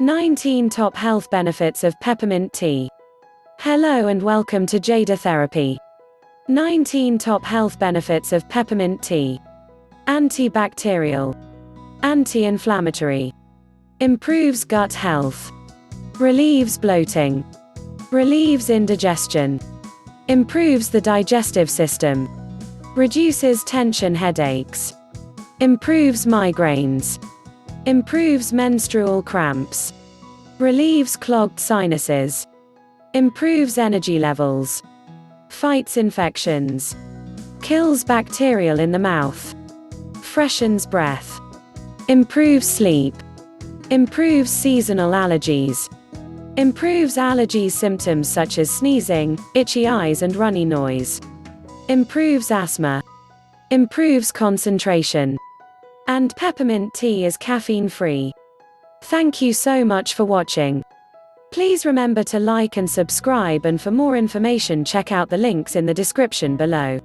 19 Top Health Benefits of Peppermint Tea. Hello and welcome to Jada Therapy. 19 Top Health Benefits of Peppermint Tea. Antibacterial. Anti-inflammatory. Improves gut health. Relieves bloating. Relieves indigestion. Improves the digestive system. Reduces tension headaches. Improves migraines. Improves menstrual cramps. Relieves clogged sinuses. Improves energy levels. Fights infections. Kills bacterial in the mouth. Freshens breath. Improves sleep. Improves seasonal allergies. Improves allergy symptoms such as sneezing, itchy eyes and runny nose. Improves asthma. Improves concentration. And peppermint tea is caffeine-free. Thank you so much for watching. Please remember to like and subscribe, and for more information check out the links in the description below.